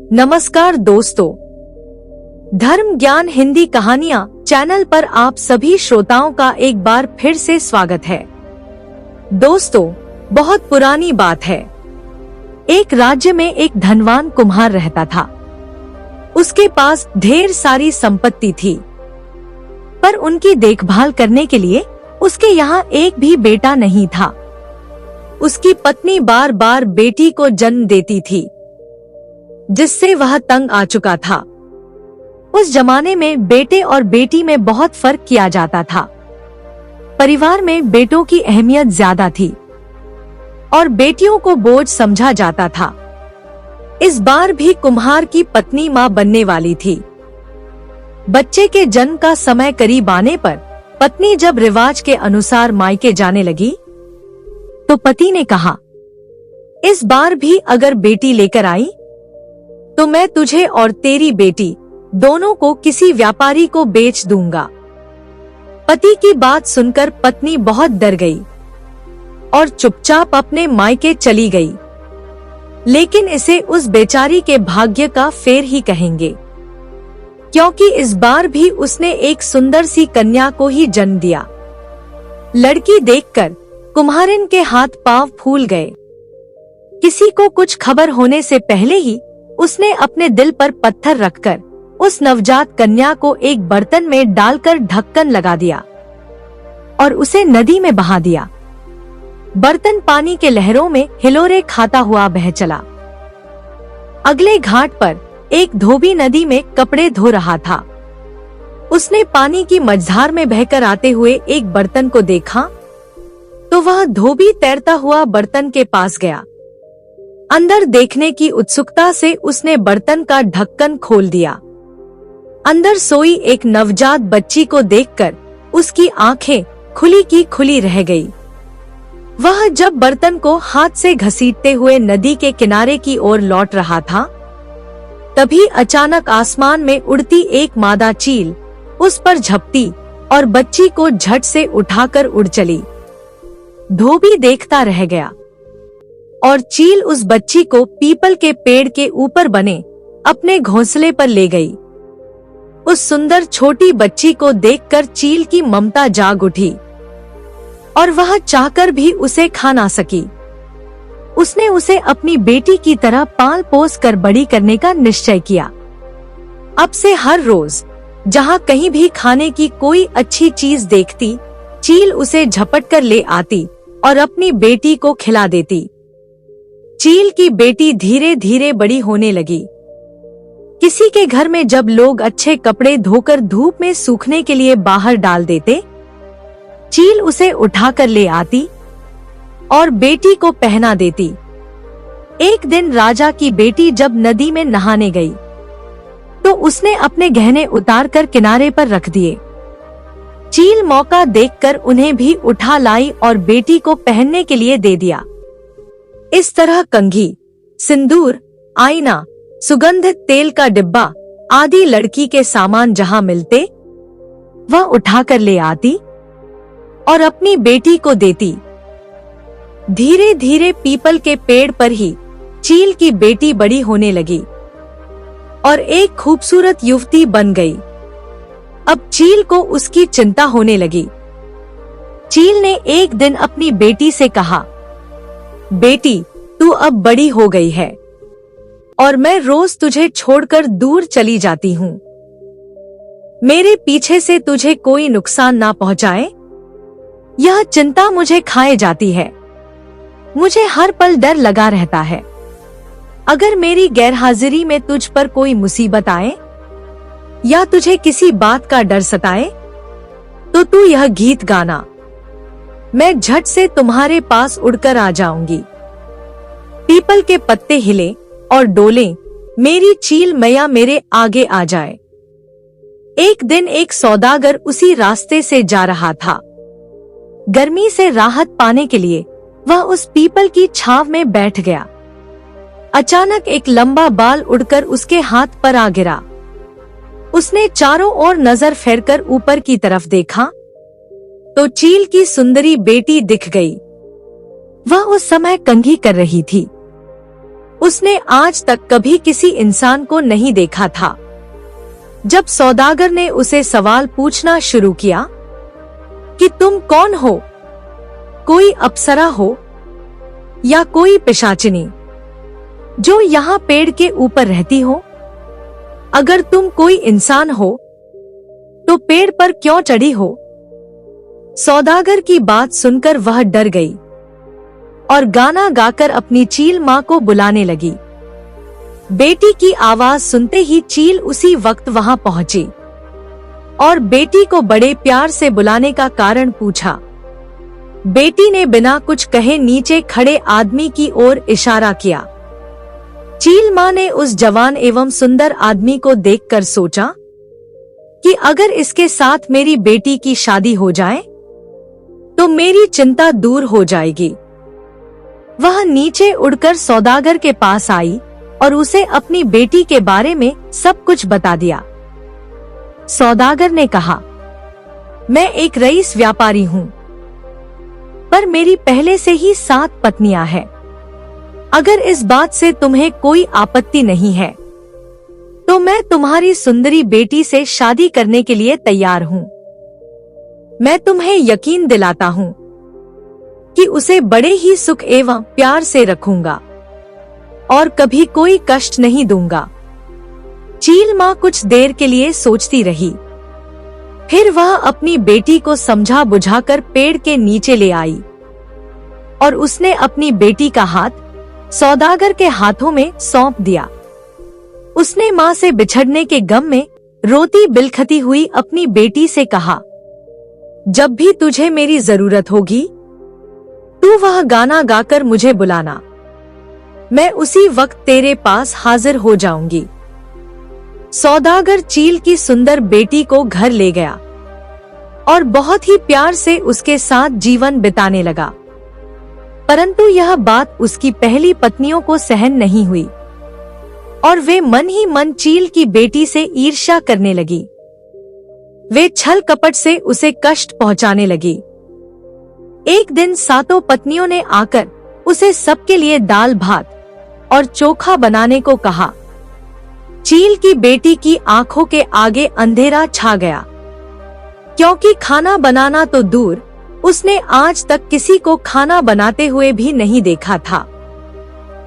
नमस्कार दोस्तों, धर्म ज्ञान हिंदी कहानियां चैनल पर आप सभी श्रोताओं का एक बार फिर से स्वागत है। दोस्तों, बहुत पुरानी बात है। एक राज्य में एक धनवान कुम्हार रहता था। उसके पास ढेर सारी संपत्ति थी, पर उनकी देखभाल करने के लिए उसके यहाँ एक भी बेटा नहीं था। उसकी पत्नी बार बार बेटी को जन्म देती थी, जिससे वह तंग आ चुका था। उस जमाने में बेटे और बेटी में बहुत फर्क किया जाता था। परिवार में बेटों की अहमियत ज्यादा थी और बेटियों को बोझ समझा जाता था। इस बार भी कुम्हार की पत्नी मां बनने वाली थी। बच्चे के जन्म का समय करीब आने पर पत्नी जब रिवाज के अनुसार मायके जाने लगी, तो पति ने कहा, इस बार भी अगर बेटी लेकर आई तो मैं तुझे और तेरी बेटी दोनों को किसी व्यापारी को बेच दूंगा। पति की बात सुनकर पत्नी बहुत डर गई और चुपचाप अपने मायके चली गई। लेकिन इसे उस बेचारी के भाग्य का फेर ही कहेंगे, क्योंकि इस बार भी उसने एक सुंदर सी कन्या को ही जन्म दिया। लड़की देखकर कुम्हारिन के हाथ पांव फूल गए। किसी को कुछ खबर होने से पहले ही उसने अपने दिल पर पत्थर रखकर उस नवजात कन्या को एक बर्तन में डालकर ढक्कन लगा दिया और उसे नदी में बहा दिया। बर्तन पानी के लहरों में हिलोरे खाता हुआ बह चला। अगले घाट पर एक धोबी नदी में कपड़े धो रहा था। उसने पानी की मझधार में बहकर आते हुए एक बर्तन को देखा, तो वह धोबी तैरता हुआ बर्तन के पास गया। अंदर देखने की उत्सुकता से उसने बर्तन का ढक्कन खोल दिया। अंदर सोई एक नवजात बच्ची को देखकर उसकी आंखें खुली की खुली रह गई। वह जब बर्तन को हाथ से घसीटते हुए नदी के किनारे की ओर लौट रहा था, तभी अचानक आसमान में उड़ती एक मादा चील उस पर झपटी और बच्ची को झट से उठाकर उड़ चली। धोबी देखता रह गया और चील उस बच्ची को पीपल के पेड़ के ऊपर बने अपने घोंसले पर ले गई। उस सुंदर छोटी बच्ची को देखकर चील की ममता जाग उठी और वह चाहकर भी उसे खा ना सकी। उसने उसे अपनी बेटी की तरह पाल पोस कर बड़ी करने का निश्चय किया। अब से हर रोज जहाँ कहीं भी खाने की कोई अच्छी चीज देखती, चील उसे झपट कर ले आती और अपनी बेटी को खिला देती। चील की बेटी धीरे धीरे बड़ी होने लगी। किसी के घर में जब लोग अच्छे कपड़े धोकर धूप में सूखने के लिए बाहर डाल देते, चील उसे उठाकर ले आती और बेटी को पहना देती। एक दिन राजा की बेटी जब नदी में नहाने गई, तो उसने अपने गहने उतारकर किनारे पर रख दिए। चील मौका देखकर उन्हें भी उठा लाई और बेटी को पहनने के लिए दे दिया। इस तरह कंघी, सिंदूर, आईना, सुगंधित तेल का डिब्बा आदि लड़की के सामान जहां मिलते, वह उठाकर ले आती और अपनी बेटी को देती। धीरे धीरे पीपल के पेड़ पर ही चील की बेटी बड़ी होने लगी और एक खूबसूरत युवती बन गई। अब चील को उसकी चिंता होने लगी। चील ने एक दिन अपनी बेटी से कहा, बेटी, तू अब बड़ी हो गई है और मैं रोज तुझे छोड़कर दूर चली जाती हूँ। मेरे पीछे से तुझे कोई नुकसान ना पहुँचाए, यह चिंता मुझे खाए जाती है। मुझे हर पल डर लगा रहता है। अगर मेरी गैरहाजिरी में तुझ पर कोई मुसीबत आए या तुझे किसी बात का डर सताए, तो तू यह गीत गाना, मैं झट से तुम्हारे पास उड़कर आ जाऊंगी। पीपल के पत्ते हिले और डोले, मेरी चील मैया मेरे आगे आ जाए। एक दिन एक सौदागर उसी रास्ते से जा रहा था। गर्मी से राहत पाने के लिए वह उस पीपल की छांव में बैठ गया। अचानक एक लंबा बाल उड़कर उसके हाथ पर आ गिरा। उसने चारों ओर नजर फेरकर ऊपर की तरफ देखा, तो चील की सुंदरी बेटी दिख गई। वह उस समय कंघी कर रही थी। उसने आज तक कभी किसी इंसान को नहीं देखा था। जब सौदागर ने उसे सवाल पूछना शुरू किया कि तुम कौन हो, कोई अप्सरा हो या कोई पिशाचिनी जो यहाँ पेड़ के ऊपर रहती हो? अगर तुम कोई इंसान हो तो पेड़ पर क्यों चढ़ी हो? सौदागर की बात सुनकर वह डर गई और गाना गाकर अपनी चील माँ को बुलाने लगी। बेटी की आवाज सुनते ही चील उसी वक्त वहां पहुंची और बेटी को बड़े प्यार से बुलाने का कारण पूछा। बेटी ने बिना कुछ कहे नीचे खड़े आदमी की ओर इशारा किया। चील माँ ने उस जवान एवं सुंदर आदमी को देखकर सोचा कि अगर इसके साथ मेरी बेटी की शादी हो जाए तो मेरी चिंता दूर हो जाएगी। वह नीचे उड़कर सौदागर के पास आई और उसे अपनी बेटी के बारे में सब कुछ बता दिया। सौदागर ने कहा, मैं एक रईस व्यापारी हूँ, पर मेरी पहले से ही 7 पत्नियां हैं। अगर इस बात से तुम्हें कोई आपत्ति नहीं है तो मैं तुम्हारी सुंदरी बेटी से शादी करने के लिए तैयार हूँ। मैं तुम्हें यकीन दिलाता हूँ कि उसे बड़े ही सुख एवं प्यार से रखूंगा और कभी कोई कष्ट नहीं दूंगा। चील माँ कुछ देर के लिए सोचती रही, फिर वह अपनी बेटी को समझा बुझाकर पेड़ के नीचे ले आई और उसने अपनी बेटी का हाथ सौदागर के हाथों में सौंप दिया। उसने माँ से बिछड़ने के गम में रोती बिलखती हुई अपनी बेटी से कहा, जब भी तुझे मेरी जरूरत होगी तू वह गाना गाकर मुझे बुलाना, मैं उसी वक्त तेरे पास हाजिर हो जाऊंगी। सौदागर चील की सुंदर बेटी को घर ले गया और बहुत ही प्यार से उसके साथ जीवन बिताने लगा। परंतु यह बात उसकी पहली पत्नियों को सहन नहीं हुई और वे मन ही मन चील की बेटी से ईर्ष्या करने लगी। वे छल कपट से उसे कष्ट पहुंचाने लगी। एक दिन 7 पत्नियों ने आकर उसे सबके लिए दाल भात और चोखा बनाने को कहा। चील की बेटी की आंखों के आगे अंधेरा छा गया, क्योंकि खाना बनाना तो दूर, उसने आज तक किसी को खाना बनाते हुए भी नहीं देखा था।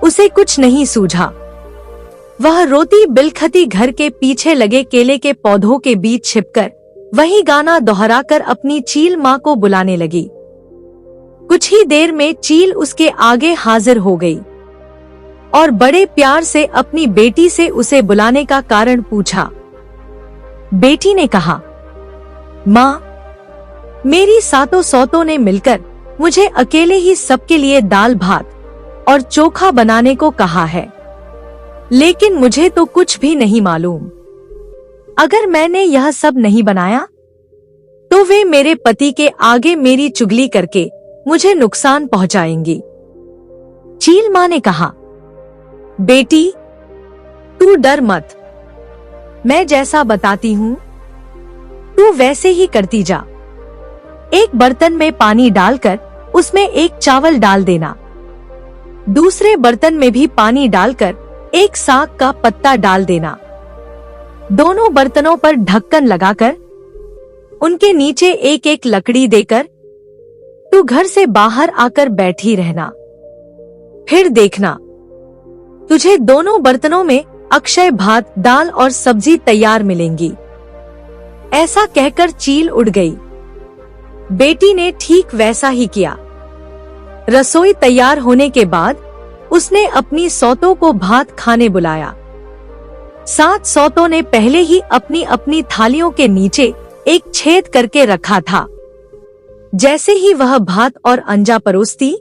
उसे कुछ नहीं सूझा। वह रोती बिलखती घर के पीछे लगे केले के पौधों के बीच छिपकर वही गाना दोहराकर अपनी चील माँ को बुलाने लगी। कुछ ही देर में चील उसके आगे हाजिर हो गई और बड़े प्यार से अपनी बेटी से उसे बुलाने का कारण पूछा। बेटी ने कहा, माँ, मेरी 7 सौतों ने मिलकर मुझे अकेले ही सबके लिए दाल भात और चोखा बनाने को कहा है, लेकिन मुझे तो कुछ भी नहीं मालूम। अगर मैंने यह सब नहीं बनाया तो वे मेरे पति के आगे मेरी चुगली करके मुझे नुकसान पहुंचाएंगी। चील माँ ने कहा, बेटी तू डर मत, मैं जैसा बताती हूँ तू वैसे ही करती जा। एक बर्तन में पानी डालकर उसमें एक चावल डाल देना, दूसरे बर्तन में भी पानी डालकर एक साग का पत्ता डाल देना। दोनों बर्तनों पर ढक्कन लगाकर उनके नीचे एक एक लकड़ी देकर तू घर से बाहर आकर बैठी रहना। फिर देखना तुझे दोनों बर्तनों में अक्षय भात, दाल और सब्जी तैयार मिलेंगी। ऐसा कहकर चील उड़ गई। बेटी ने ठीक वैसा ही किया। रसोई तैयार होने के बाद उसने अपनी सौतों को भात खाने बुलाया। 7 सौतों ने पहले ही अपनी अपनी थालियों के नीचे एक छेद करके रखा था। जैसे ही वह भात और अंजा परोसती,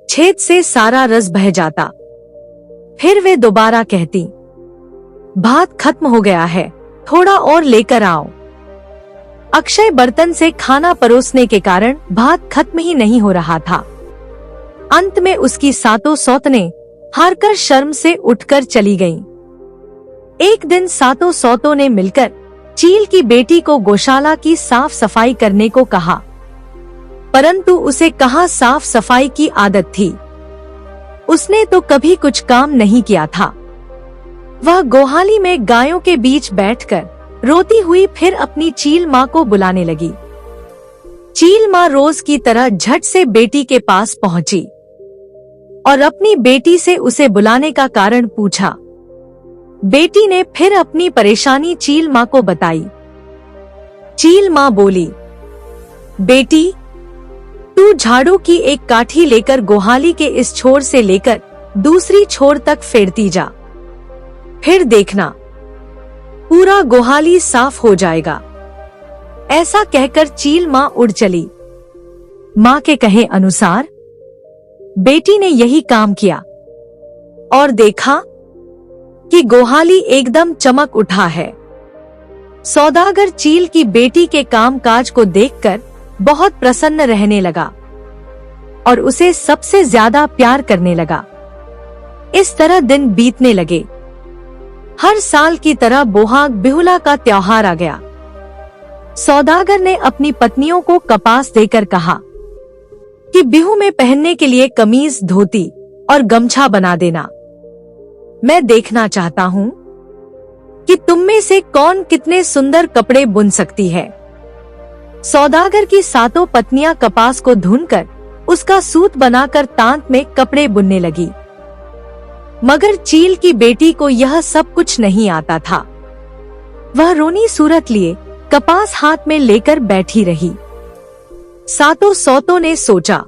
छेद से सारा रस बह जाता। फिर वे दोबारा कहती, भात खत्म हो गया है, थोड़ा और लेकर आओ। अक्षय बर्तन से खाना परोसने के कारण भात खत्म ही नहीं हो रहा था। अंत में उसकी 7 सौतनें हारकर शर्म से उठकर चली गईं। एक दिन 7 सौतों ने मिलकर चील की बेटी को गौशाला की साफ सफाई करने को कहा, परंतु उसे कहाँ साफ सफाई की आदत थी। उसने तो कभी कुछ काम नहीं किया था। वह गोहाली में गायों के बीच बैठकर रोती हुई फिर अपनी चील माँ को बुलाने लगी। चील माँ रोज की तरह झट से बेटी के पास पहुंची और अपनी बेटी से उसे बुलाने का कारण पूछा। बेटी ने फिर अपनी परेशानी चील माँ को बताई। चील माँ बोली, बेटी, तू झाड़ू की एक काठी लेकर गोहाली के इस छोर से लेकर दूसरी छोर तक फेरती जा, फिर देखना पूरा गोहाली साफ हो जाएगा। ऐसा कहकर चील माँ उड़ चली। माँ के कहे अनुसार बेटी ने यही काम किया और देखा कि गोहाली एकदम चमक उठा है। सौदागर चील की बेटी के कामकाज को देखकर बहुत प्रसन्न रहने लगा और उसे सबसे ज्यादा प्यार करने लगा। इस तरह दिन बीतने लगे। हर साल की तरह बोहाग बिहुला का त्योहार आ गया। सौदागर ने अपनी पत्नियों को कपास देकर कहा कि बिहू में पहनने के लिए कमीज, धोती और गमछा बना देना। मैं देखना चाहता हूँ कि तुम में से कौन कितने सुंदर कपड़े बुन सकती है। सौदागर की सातों पत्नियां कपास को धुनकर उसका सूत बनाकर तांत में कपड़े बुनने लगी, मगर चील की बेटी को यह सब कुछ नहीं आता था। वह रोनी सूरत लिए कपास हाथ में लेकर बैठी रही। सातों सौतों ने सोचा,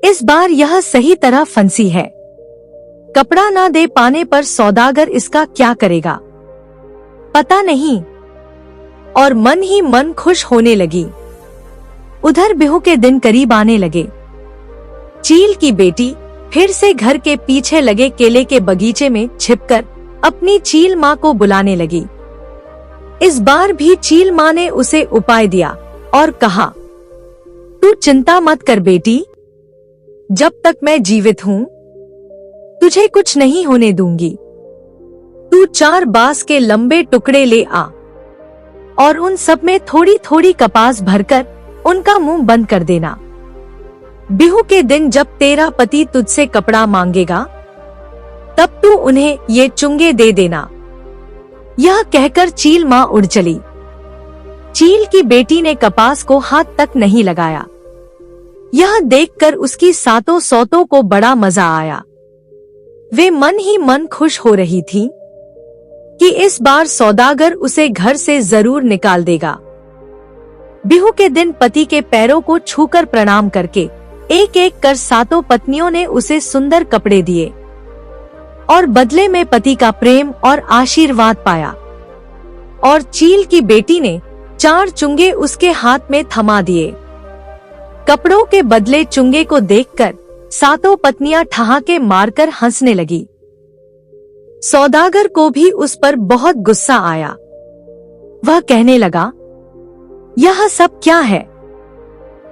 इस बार यह सही तरह फंसी है। कपड़ा न दे पाने पर सौदागर इसका क्या करेगा पता नहीं, और मन ही मन खुश होने लगी। उधर बिहू के दिन करीब आने लगे। चील की बेटी फिर से घर के पीछे लगे केले के बगीचे में छिपकर अपनी चील माँ को बुलाने लगी। इस बार भी चील माँ ने उसे उपाय दिया और कहा, तू चिंता मत कर बेटी, जब तक मैं जीवित हूँ तुझे कुछ नहीं होने दूंगी। तू 4 बांस के लंबे टुकड़े ले आ और उन सब में थोड़ी थोड़ी कपास भरकर उनका मुंह बंद कर देना। बिहू के दिन जब तेरा पति तुझसे कपड़ा मांगेगा तब तू उन्हें ये चुंगे दे देना। यह कहकर चील माँ उड़ चली। चील की बेटी ने कपास को हाथ तक नहीं लगाया। यह देखकर उसकी सातों सौतों को बड़ा मजा आया। वे मन ही मन खुश हो रही थी कि इस बार सौदागर उसे घर से जरूर निकाल देगा। बिहू के दिन पति के पैरों को छूकर प्रणाम करके एक एक कर सातों पत्नियों ने उसे सुंदर कपड़े दिए और बदले में पति का प्रेम और आशीर्वाद पाया। और चील की बेटी ने 4 चुंगे उसके हाथ में थमा दिए। कपड़ों के बदले चुंगे को देखकर सातों पत्नियां ठहाके मारकर हंसने लगी। सौदागर को भी उस पर बहुत गुस्सा आया। वह कहने लगा, यह सब क्या है?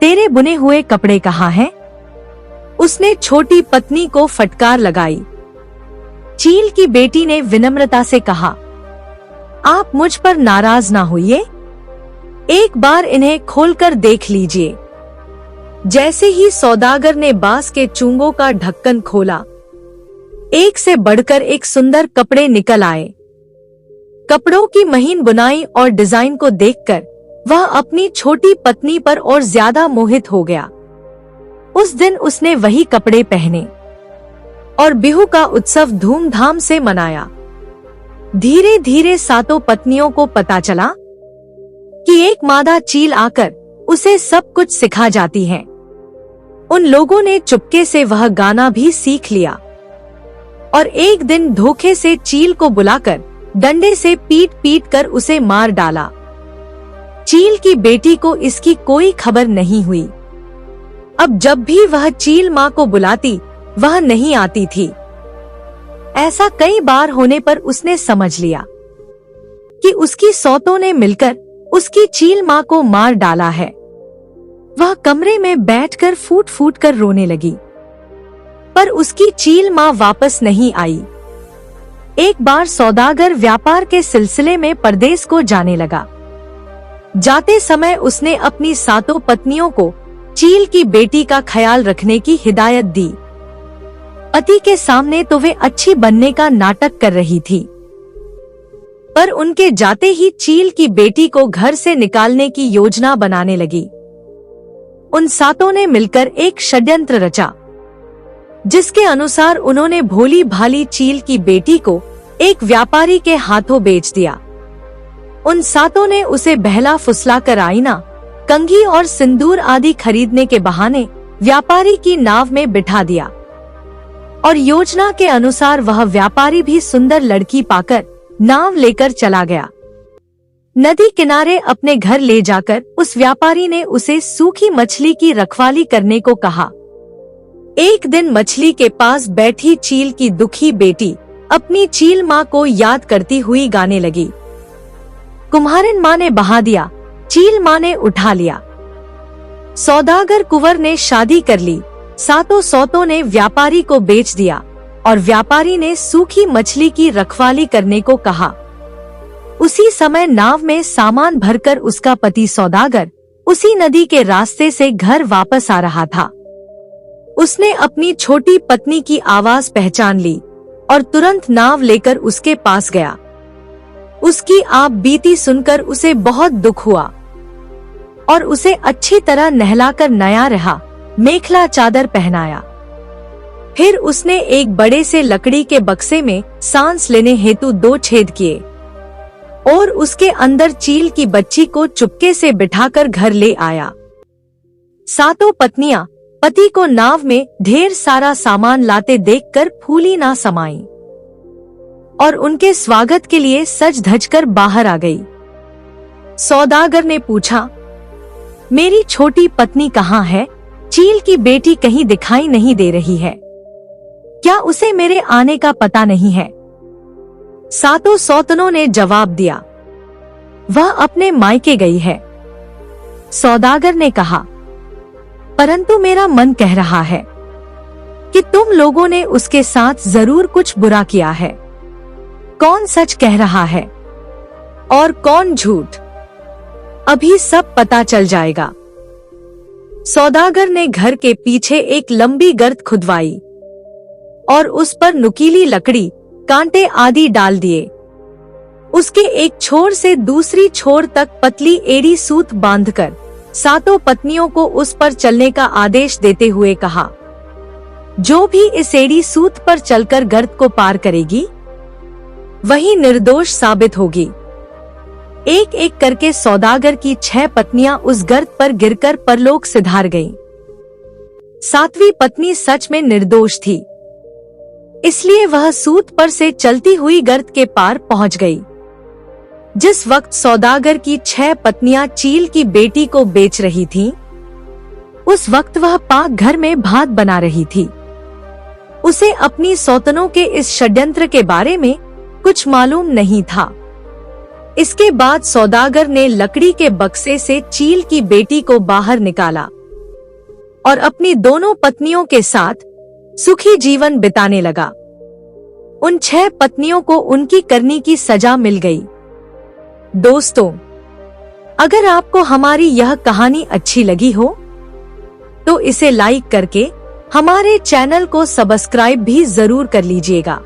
तेरे बुने हुए कपड़े कहाँ हैं? उसने छोटी पत्नी को फटकार लगाई। चील की बेटी ने विनम्रता से कहा, आप मुझ पर नाराज ना होइए, एक बार इन्हें खोलकर देख लीजिए। जैसे ही सौदागर ने बांस के चुंगों का ढक्कन खोला, एक से बढ़कर एक सुंदर कपड़े निकल आए। कपड़ों की महीन बुनाई और डिजाइन को देखकर वह अपनी छोटी पत्नी पर और ज्यादा मोहित हो गया। उस दिन उसने वही कपड़े पहने और बिहू का उत्सव धूमधाम से मनाया। धीरे धीरे सातों पत्नियों को पता चला कि एक मादा चील आकर उसे सब कुछ सिखा जाती है। उन लोगों ने चुपके से वह गाना भी सीख लिया और एक दिन धोखे से चील को बुलाकर डंडे से पीट पीट कर उसे मार डाला। चील की बेटी को इसकी कोई खबर नहीं हुई। अब जब भी वह चील माँ को बुलाती वह नहीं आती थी। ऐसा कई बार होने पर उसने समझ लिया कि उसकी सौतों ने मिलकर उसकी चील माँ को मार डाला है। वह कमरे में बैठकर फूट फूट कर रोने लगी, पर उसकी चील माँ वापस नहीं आई। एक बार सौदागर व्यापार के सिलसिले में परदेश को जाने लगा। जाते समय उसने अपनी सातों पत्नियों को चील की बेटी का ख्याल रखने की हिदायत दी। पति के सामने तो वे अच्छी बनने का नाटक कर रही थी, पर उनके जाते ही चील की बेटी को घर से निकालने की योजना बनाने लगी। उन सातों ने मिलकर एक षड्यंत्र रचा, जिसके अनुसार उन्होंने भोली भाली चील की बेटी को एक व्यापारी के हाथों बेच दिया। उन सातों ने उसे बहला फुसला कर आईना, कंघी और सिंदूर आदि खरीदने के बहाने व्यापारी की नाव में बिठा दिया और योजना के अनुसार वह व्यापारी भी सुंदर लड़की पाकर नाव लेकर चला गया। नदी किनारे अपने घर ले जाकर उस व्यापारी ने उसे सूखी मछली की रखवाली करने को कहा। एक दिन मछली के पास बैठी चील की दुखी बेटी अपनी चील माँ को याद करती हुई गाने लगी। कुम्हारिन माँ ने बहा दिया, चील माँ ने उठा लिया। सौदागर कुंवर ने शादी कर ली, सातों सौतों ने व्यापारी को बेच दिया और व्यापारी ने सूखी मछली की रखवाली करने को कहा। उसी समय नाव में सामान भरकर उसका पति सौदागर उसी नदी के रास्ते से घर वापस आ रहा था। उसने अपनी छोटी पत्नी की आवाज पहचान ली और तुरंत नाव लेकर उसके पास गया। उसकी आप बीती सुनकर उसे बहुत दुख हुआ और उसे अच्छी तरह नहलाकर नया रहा मेखला चादर पहनाया। फिर उसने एक बड़े से लकड़ी के बक्से में सांस लेने हेतु 2 छेद किए और उसके अंदर चील की बच्ची को चुपके से बिठाकर घर ले आया। सातों पत्नियां पति को नाव में ढेर सारा सामान लाते देखकर फूली ना समाईं और उनके स्वागत के लिए सज धज कर बाहर आ गई। सौदागर ने पूछा, मेरी छोटी पत्नी कहाँ है? चील की बेटी कहीं दिखाई नहीं दे रही है, क्या उसे मेरे आने का पता नहीं है? सातों सौतनों ने जवाब दिया, वह अपने मायके गई है। सौदागर ने कहा, परंतु मेरा मन कह रहा है कि तुम लोगों ने उसके साथ जरूर कुछ बुरा किया है। कौन सच कह रहा है और कौन झूठ, अभी सब पता चल जाएगा। सौदागर ने घर के पीछे एक लंबी गर्त खुदवाई और उस पर नुकीली लकड़ी, कांटे आदि डाल दिए। उसके एक छोर से दूसरी छोर तक पतली एड़ी सूत बांधकर सातों पत्नियों को उस पर चलने का आदेश देते हुए कहा, जो भी इस एड़ी सूत पर चलकर गर्त को पार करेगी वही निर्दोष साबित होगी। एक एक करके सौदागर की 6 पत्नियां उस गर्त पर गिरकर परलोक सिधार गईं। 7वीं पत्नी सच में निर्दोष थी, इसलिए वह सूत पर से चलती हुई गर्त के पार पहुंच गई। जिस वक्त सौदागर की 6 पत्नियां चील की बेटी को बेच रही थीं, उस वक्त वह पाक घर में भात बना रही थी। उसे अपनी सौतनों के इस षड्यंत्र के बारे में कुछ मालूम नहीं था। इसके बाद सौदागर ने लकड़ी के बक्से से चील की बेटी को बाहर निकाला और अपनी दोनों पत्नियों के साथ सुखी जीवन बिताने लगा। उन 6 पत्नियों को उनकी करनी की सजा मिल गई। दोस्तों, अगर आपको हमारी यह कहानी अच्छी लगी हो तो इसे लाइक करके हमारे चैनल को सब्सक्राइब भी जरूर कर लीजिएगा,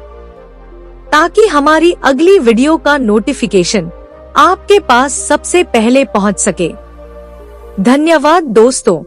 ताकि हमारी अगली वीडियो का नोटिफिकेशन आपके पास सबसे पहले पहुंच सके। धन्यवाद दोस्तों।